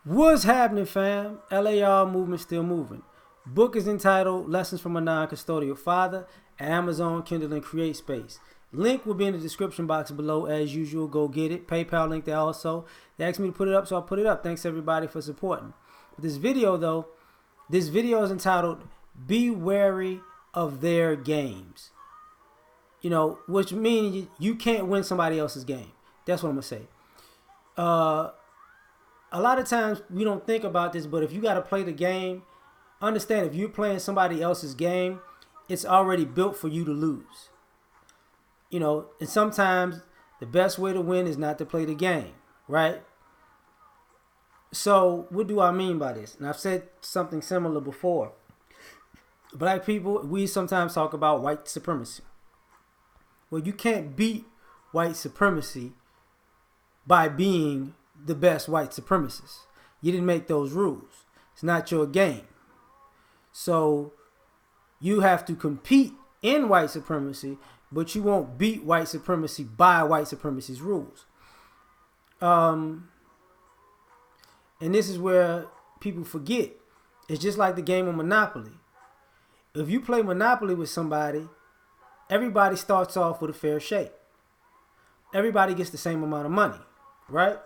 What's happening, fam? L.A.R. movement still moving. Book is entitled Lessons from a Non-Custodial Father at Amazon, Kindle, and Create Space. Link will be in the description box below as usual. Go get it. PayPal link there also. They asked me to put it up, so I put it up. Thanks everybody for supporting. But this video, though, this video is entitled Be Wary of Their Games. You know, which means you can't win somebody else's game. That's what I'm going to say. A lot of times we don't think about this, but if you got to play the game, understand if you're playing somebody else's game, it's already built for you to lose. You know, and sometimes the best way to win is not to play the game, right? So what do I mean by this? And I've said something similar before. Black people, we sometimes talk about white supremacy. Well, you can't beat white supremacy by being the best white supremacist. You didn't make those rules. It's not your game. So you have to compete in white supremacy, but you won't beat white supremacy by white supremacy's rules. And this is where people forget. It's just like the game of Monopoly. If you play Monopoly with somebody, everybody starts off with a fair shake. Everybody gets the same amount of money, right?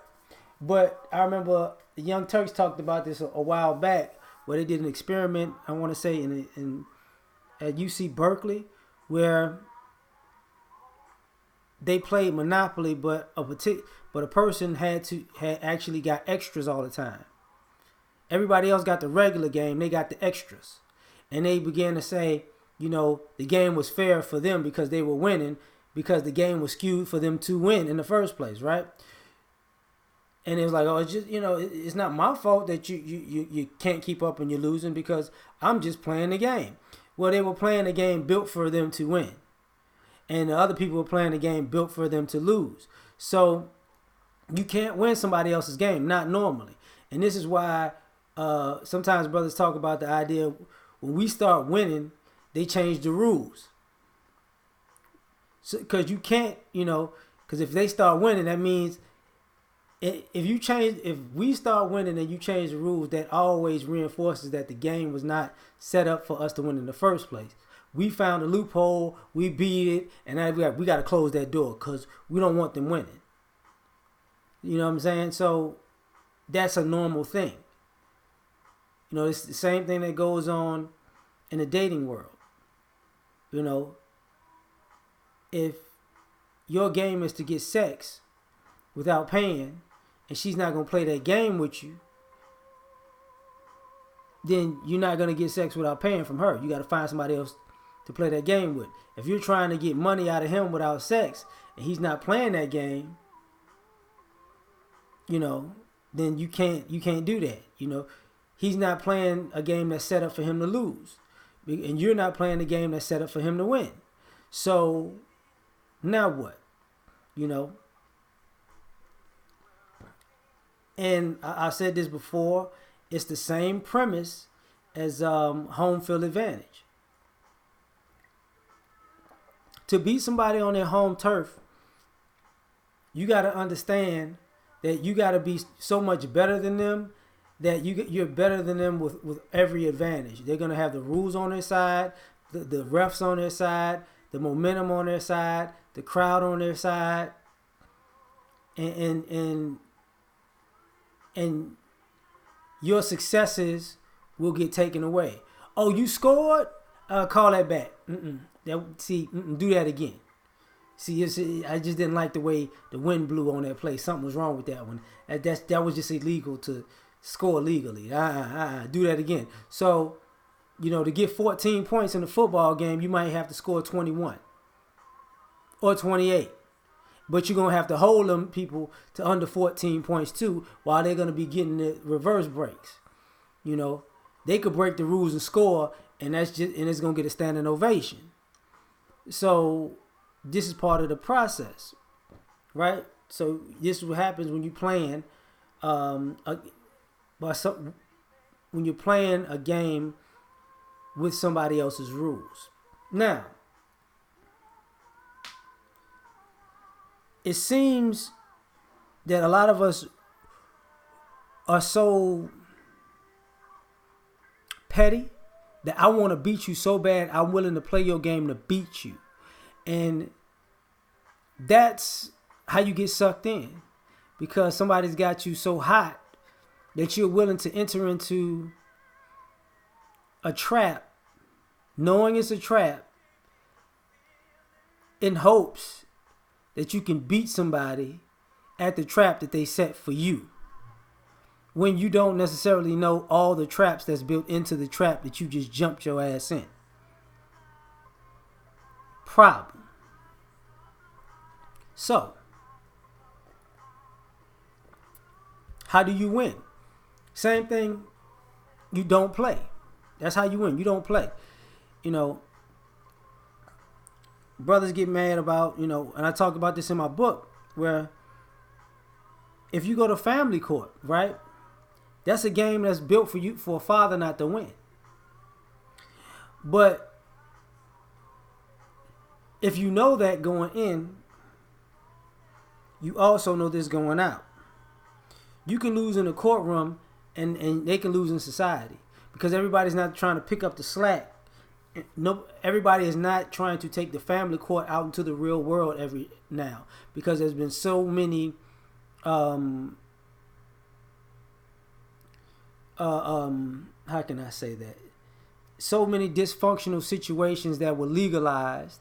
But I remember the Young Turks talked about this a while back, where they did an experiment, I want to say at UC Berkeley, where they played Monopoly, but a person had actually got extras all the time. Everybody else got the regular game, they got the extras. And they began to say, you know, the game was fair for them because they were winning, because the game was skewed for them to win in the first place, right? And it was like, oh, it's just, you know, it's not my fault that you can't keep up and you're losing because I'm just playing the game. Well, they were playing the game built for them to win. And the other people were playing the game built for them to lose. So you can't win somebody else's game, not normally. And this is why sometimes brothers talk about the idea when we start winning, they change the rules. Because you can't, you know, because if they start winning, that means if we start winning and you change the rules, that always reinforces that the game was not set up for us to win in the first place. We found a loophole, we beat it, and now we got to close that door because we don't want them winning. You know what I'm saying? So that's a normal thing. You know, it's the same thing that goes on in the dating world. You know, if your game is to get sex without paying, and she's not going to play that game with you, then you're not going to get sex without paying from her. You got to find somebody else to play that game with. If you're trying to get money out of him without sex, and he's not playing that game, you know, then you can't do that. You know, he's not playing a game that's set up for him to lose, and you're not playing a game that's set up for him to win. So now what? You know. And I said this before, it's the same premise as home field advantage. To beat somebody on their home turf, you got to understand that you got to be so much better than them that you're better than them with every advantage. They're going to have the rules on their side, the refs on their side, the momentum on their side, the crowd on their side, and your successes will get taken away. Oh, you scored? Call that back. Do that again. See, I just didn't like the way the wind blew on that play. Something was wrong with that one. That was just illegal to score legally. Do that again. So, you know, to get 14 points in a football game, you might have to score 21 or 28. But you're going to have to hold them people to under 14 points too, while they're going to be getting the reverse breaks. You know, they could break the rules and score, and it's going to get a standing ovation. So this is part of the process, right? So this is what happens when you're playing when you're playing a game with somebody else's rules. Now, it seems that a lot of us are so petty that I want to beat you so bad I'm willing to play your game to beat you. And that's how you get sucked in, because somebody's got you so hot that you're willing to enter into a trap, knowing it's a trap, in hopes that you can beat somebody at the trap that they set for you, when you don't necessarily know all the traps that's built into the trap that you just jumped your ass in. Problem. So, how do you win? Same thing, you don't play. That's how you win. You don't play. You know, brothers get mad about, you know, and I talk about this in my book, where if you go to family court, right, that's a game that's built for you, for a father not to win. But if you know that going in, you also know this going out. You can lose in the courtroom, and they can lose in society, because everybody's not trying to pick up the slack. No, everybody is not trying to take the family court out into the real world now, because there's been so many how can I say that? So many dysfunctional situations that were legalized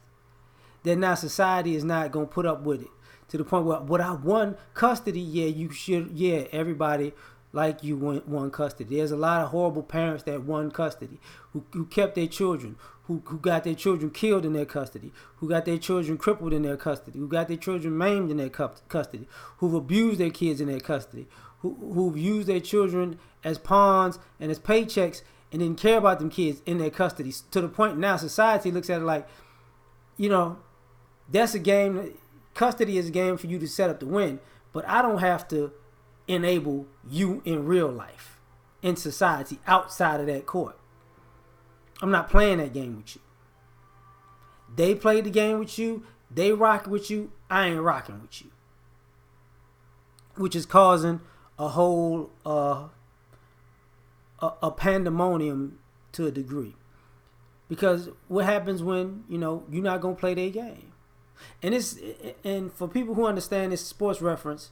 that now society is not going to put up with it, to the point where, what, I won custody? Yeah, you should. Yeah, everybody like you won custody. There's a lot of horrible parents that won custody, who kept their children, who got their children killed in their custody, who got their children crippled in their custody, who got their children maimed in their custody, who've abused their kids in their custody, who've used their children as pawns and as paychecks and didn't care about them kids in their custody, to the point now society looks at it like, you know, that's a game. Custody is a game for you to set up to win, but I don't have to enable you in real life, in society, outside of that court. I'm not playing that game with you. They played the game with you. They rock with you. I ain't rocking with you. Which is causing a whole a pandemonium to a degree. Because what happens when, you know, you're not gonna play their game? And for people who understand this sports reference,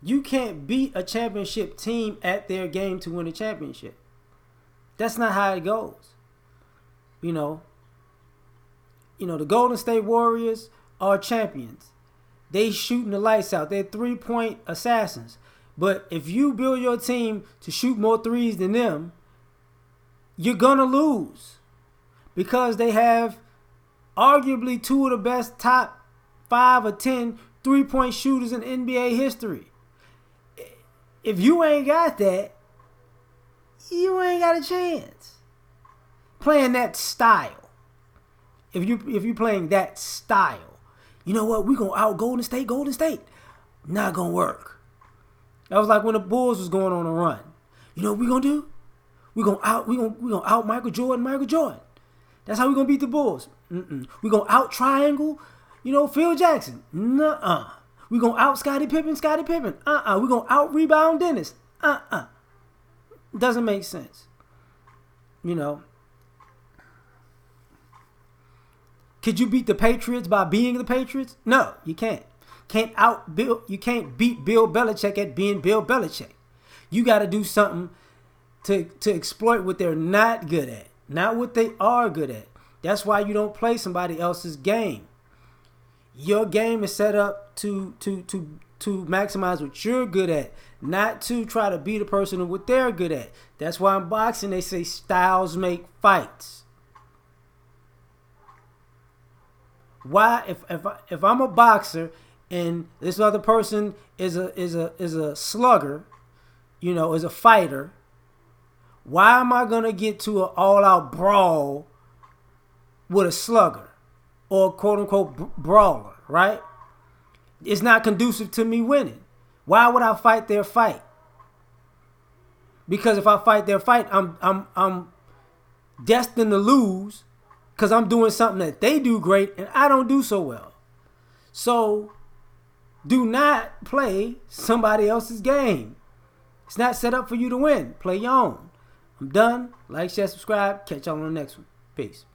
you can't beat a championship team at their game to win a championship. That's not how it goes. You know, the Golden State Warriors are champions. They shooting the lights out. They're 3-point assassins. But if you build your team to shoot more threes than them, you're gonna lose, because they have arguably two of the best top 5 or 10 3-point shooters in NBA history. If you ain't got that, you ain't got a chance playing that style. If you playing that style, you know what? We gonna out Golden State. Not gonna work. That was like when the Bulls was going on a run. You know what we gonna do? We gonna out Michael Jordan. That's how we gonna beat the Bulls. We gonna out triangle, Phil Jackson. Nuh-uh. We gonna out Scottie Pippen. We gonna out rebound Dennis. Doesn't make sense. Could you beat the Patriots by being the Patriots? No, you can't. You can't beat Bill Belichick at being Bill Belichick. You got to do something to exploit what they're not good at, not what they are good at. That's why you don't play somebody else's game. Your game is set up to maximize what you're good at, not to try to beat a person at what they're good at. That's why in boxing they say styles make fights. Why, if I'm a boxer and this other person is a slugger, is a fighter, why am I gonna get to an all-out brawl with a slugger or quote unquote brawler, right? It's not conducive to me winning. Why would I fight their fight? Because if I fight their fight, I'm destined to lose, because I'm doing something that they do great and I don't do so well. So Do not play somebody else's game. It's not set up for you to win. Play your own. I'm done. Like, share, subscribe. Catch y'all on the next one. Peace.